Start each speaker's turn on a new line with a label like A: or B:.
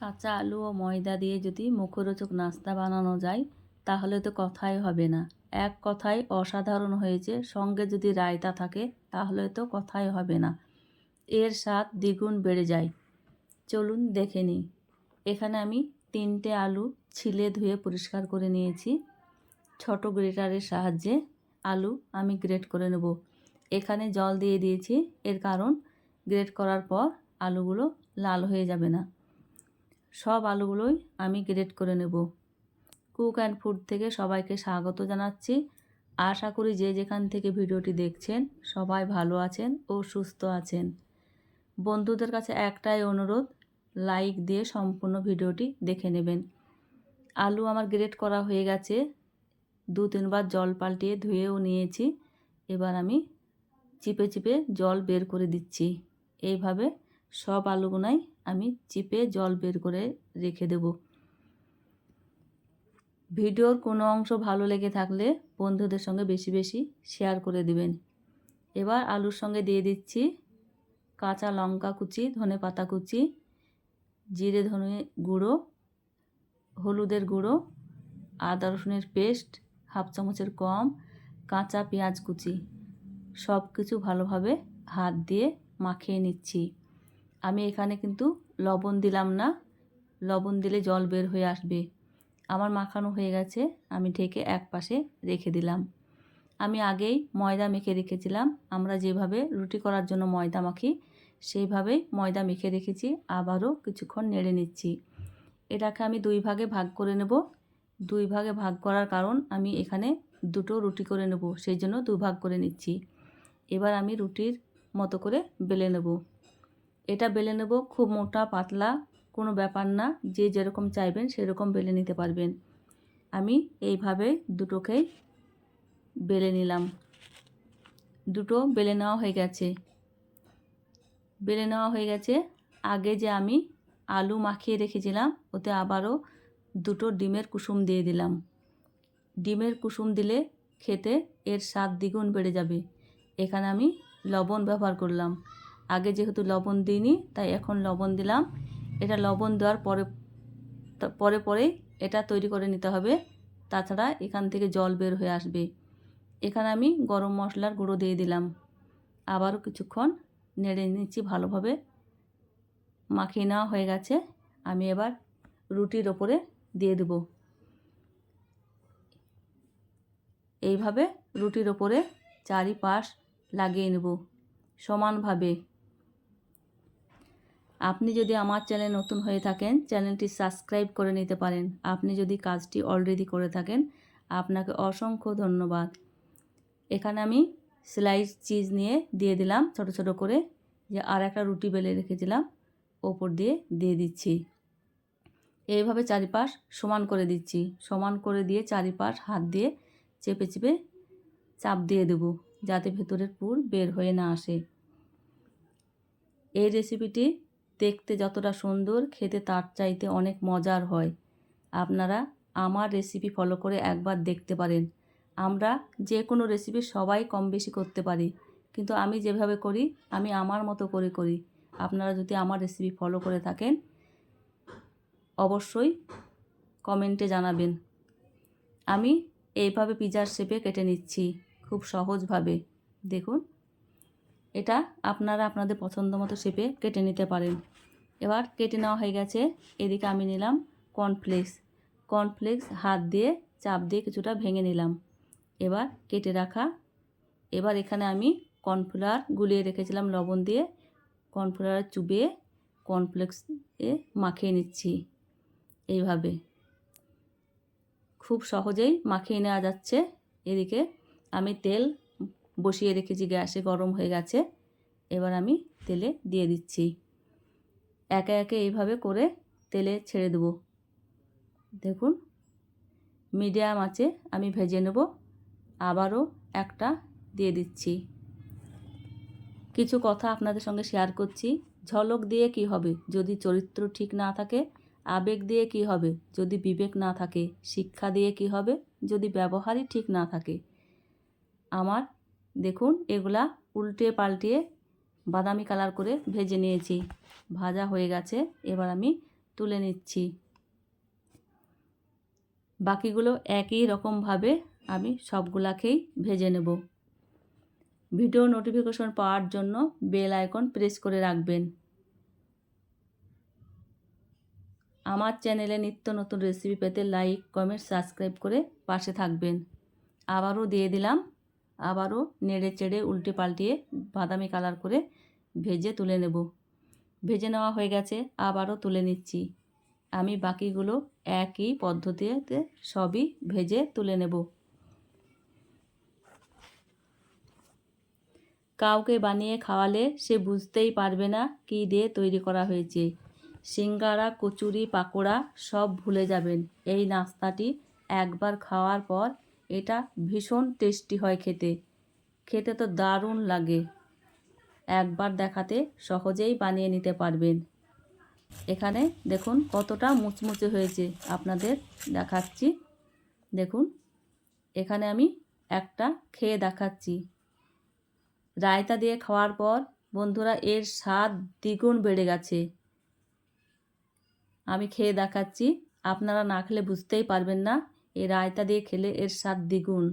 A: কাঁচা আলু ও ময়দা দিয়ে যদি মুখরোচক নাস্তা বানানো যায় তাহলে তো কথাই হবে না। এক কথায় অসাধারণ হয়েছে। সঙ্গে যদি রায়তা থাকে তাহলে তো কথাই হবে না। এর স্বাদ দ্বিগুণ বেড়ে যায়। চলুন দেখে নিই। এখানে আমি 3টে আলু ছিলে ধুয়ে পরিষ্কার করে নিয়েছি। ছোট গ্রেটারের সাহায্যে আলু আমি গ্রেট করে নেব। এখানে জল দিয়ে দিয়েছি, এর কারণ গ্রেট করার পর আলুগুলো লাল হয়ে যাবে না। সব আলুগুলোই আমি গ্রেট করে নেব। কুক অ্যান্ড ফুড থেকে সবাইকে স্বাগত জানাচ্ছি। আশা করি যে যেখান থেকে ভিডিওটি দেখছেন সবাই ভালো আছেন ও সুস্থ আছেন। বন্ধুদের কাছে একটাই অনুরোধ, লাইক দিয়ে সম্পূর্ণ ভিডিওটি দেখে নেবেন। আলু আমার গ্রেট করা হয়ে গেছে। 2-3 বার জল পাল্টিয়ে ধুয়েও নিয়েছি। এবার আমি চিপে চিপে জল বের করে দিচ্ছি। এইভাবে সব আলুগুলাই আমি চিপে জল বের করে রেখে দেব। ভিডিওর কোনো অংশ ভালো লেগে থাকলে বন্ধুদের সঙ্গে বেশি বেশি শেয়ার করে দেবেন। এবার আলুর সঙ্গে দিয়ে দিচ্ছি কাঁচা লঙ্কা কুচি, ধনেপাতা কুচি, জিরে ধনে গুঁড়ো, হলুদের গুঁড়ো, আদা রসুনের পেস্ট 1/2 চামচের কম, কাঁচা পেঁয়াজ কুচি। সব কিছু ভালোভাবে হাত দিয়ে মাখিয়ে নিচ্ছি। আমি এখানে কিন্তু লবণ দিলাম না, লবণ দিলে জল বের হয়ে আসবে। আমার মাখানো হয়ে গেছে, আমি ঢেকে এক পাশে রেখে দিলাম। আমি আগেই ময়দা মেখে রেখেছিলাম। আমরা যেভাবে রুটি করার জন্য ময়দা মাখি সেইভাবেই ময়দা মেখে রেখেছি। আবারও কিছুক্ষণ নেড়ে নিচ্ছি। এটাকে আমি 2 ভাগে ভাগ করে নেব। 2 ভাগে ভাগ করার কারণ আমি এখানে 2টো রুটি করে নেব, সেই জন্য 2 ভাগ করে নিচ্ছি। এবার আমি রুটির মতো করে বেলে নেব। এটা বেলে নেব, খুব মোটা পাতলা কোনো ব্যাপার না, যে যেরকম চাইবেন সেরকম বেলে নিতে পারবেন। আমি এইভাবে দুটোকেই বেলে নিলাম। দুটো বেলে নেওয়া হয়ে গেছে। আগে যে আমি আলু মাখিয়ে রেখেছিলাম ওতে আবারও 2টো ডিমের কুসুম দিয়ে দিলাম। ডিমের কুসুম দিলে খেতে এর স্বাদ দ্বিগুণ বেড়ে যাবে। এখানে আমি লবণ ব্যবহার করলাম। আগে যেহেতু লবণ দিইনি তাই এখন লবণ দিলাম। এটা লবণ দেওয়ার পরে এটা তৈরি করে নিতে হবে, তাছাড়া এখান থেকে জল বের হয়ে আসবে। এখানে আমি গরম মশলার গুঁড়ো দিয়ে দিলাম। আবারও কিছুক্ষণ নেড়ে নিচ্ছি ভালোভাবে। মাখিয়ে নেওয়া হয়ে গেছে। আমি এবার রুটির ওপরে দিয়ে দেব। এইভাবে রুটির ওপরে চারিপাশ লাগিয়ে নেব সমানভাবে। আপনি যদি আমার চ্যানেল নতুন হয়ে থাকেন চ্যানেলটি সাবস্ক্রাইব করে নিতে পারেন। আপনি যদি কাজটি অলরেডি করে থাকেন আপনাকে অসংখ্য ধন্যবাদ। এখানে আমি স্লাইস চিজ নিয়ে দিয়ে দিলাম ছোট ছোট করে, যে আর একটা রুটি বেলে রেখেছিলাম ওপর দিয়ে দিচ্ছি। এইভাবে চারিপাশ সমান করে দিচ্ছি। সমান করে দিয়ে চারিপাশ হাত দিয়ে চেপে চেপে চাপ দিয়ে দেব, যাতে ভেতরের পুর বের হয়ে না আসে। এই রেসিপিটি দেখতে যতটা সুন্দর, খেতে তার চাইতে অনেক মজার হয়। আপনারা আমার রেসিপি ফলো করে একবার দেখতে পারেন। আমরা যে কোনো রেসিপি সবাই কম বেশি করতে পারি, কিন্তু আমি যেভাবে করি আমি আমার মতো করে করি। আপনারা যদি আমার রেসিপি ফলো করে থাকেন অবশ্যই কমেন্টে জানাবেন। আমি এইভাবে পিজার শেপে কেটে নিচ্ছি খুব সহজভাবে। দেখুন, এটা আপনারা আপনাদের পছন্দ মতো শেপে কেটে নিতে পারেন। এবার কেটে নেওয়া হয়ে গেছে। এদিকে আমি নিলাম কর্নফ্লেক্স হাত দিয়ে চাপ দিয়ে কিছুটা ভেঙে নিলাম। এবার কেটে রাখা, এবার এখানে আমি কর্নফ্লাওয়ার গুলিয়ে রেখেছিলাম লবণ দিয়ে, কর্নফ্লাওয়ার চুবিয়ে কর্নফ্লেক্সে মাখিয়ে নিচ্ছি। এইভাবে খুব সহজেই মাখিয়ে নেওয়া যাচ্ছে। এদিকে আমি তেল বসিয়ে রেখেছি, গ্যাসে গরম হয়ে গেছে। এবার আমি তেলে দিয়ে দিচ্ছি। একে একে এইভাবে করে তেলে ছেড়ে দেব। দেখুন, মিডিয়াম আঁচে আমি ভেজে নেব। আবারও একটা দিয়ে দিচ্ছি। কিছু কথা আপনাদের সঙ্গে শেয়ার করছি। ঝলক দিয়ে কি হবে যদি চরিত্র ঠিক না থাকে? আবেগ দিয়ে কি হবে যদি বিবেক না থাকে? শিক্ষা দিয়ে কি হবে যদি ব্যবহারই ঠিক না থাকে? আমার দেখুন, এগুলা উল্টে পাল্টিয়ে বাদামি কালার করে ভেজে নিয়েছি। ভাজা হয়ে গেছে। এবার আমি তুলে নিচ্ছি। বাকিগুলো একই রকমভাবে আমি সবগুলাকেই ভেজে নেব। ভিডিও নোটিফিকেশন পাওয়ার জন্য বেল আইকন প্রেস করে রাখবেন। আমার চ্যানেলে নিত্য নতুন রেসিপি পেতে লাইক, কমেন্ট, সাবস্ক্রাইব করে পাশে থাকবেন। আবারও দিয়ে দিলাম। আবারও নেড়ে চেড়ে উল্টে পাল্টিয়ে বাদামি কালার করে ভেজে তুলে নেব। ভেজে নেওয়া হয়ে গেছে, আবারও তুলে নিচ্ছি। আমি বাকিগুলো একই পদ্ধতিতে সবই ভেজে তুলে নেব। কাউকে বানিয়ে খাওয়ালে সে বুঝতেই পারবে না কী দিয়ে তৈরি করা হয়েছে। সিঙ্গারা, কচুরি, পাকোড়া সব ভুলে যাবেন। এই নাস্তাটি একবার খাওয়ার পর এটা ভীষণ টেস্টি হয় খেতে। খেতে তো দারুণ লাগে। একবার দেখাতে সহজেই বানিয়ে নিতে পারবেন। এখানে দেখুন কতটা মুচমুচে হয়েছে, আপনাদের দেখাচ্ছি। দেখুন এখানে আমি একটা খেয়ে দেখাচ্ছি। রায়তা দিয়ে খাওয়ার পর বন্ধুরা এর স্বাদ দ্বিগুণ বেড়ে গেছে। আমি খেয়ে দেখাচ্ছি, আপনারা না খেলে বুঝতেই পারবেন না। এই রায়তা দিয়ে খেলে এর স্বাদ দ্বিগুণ।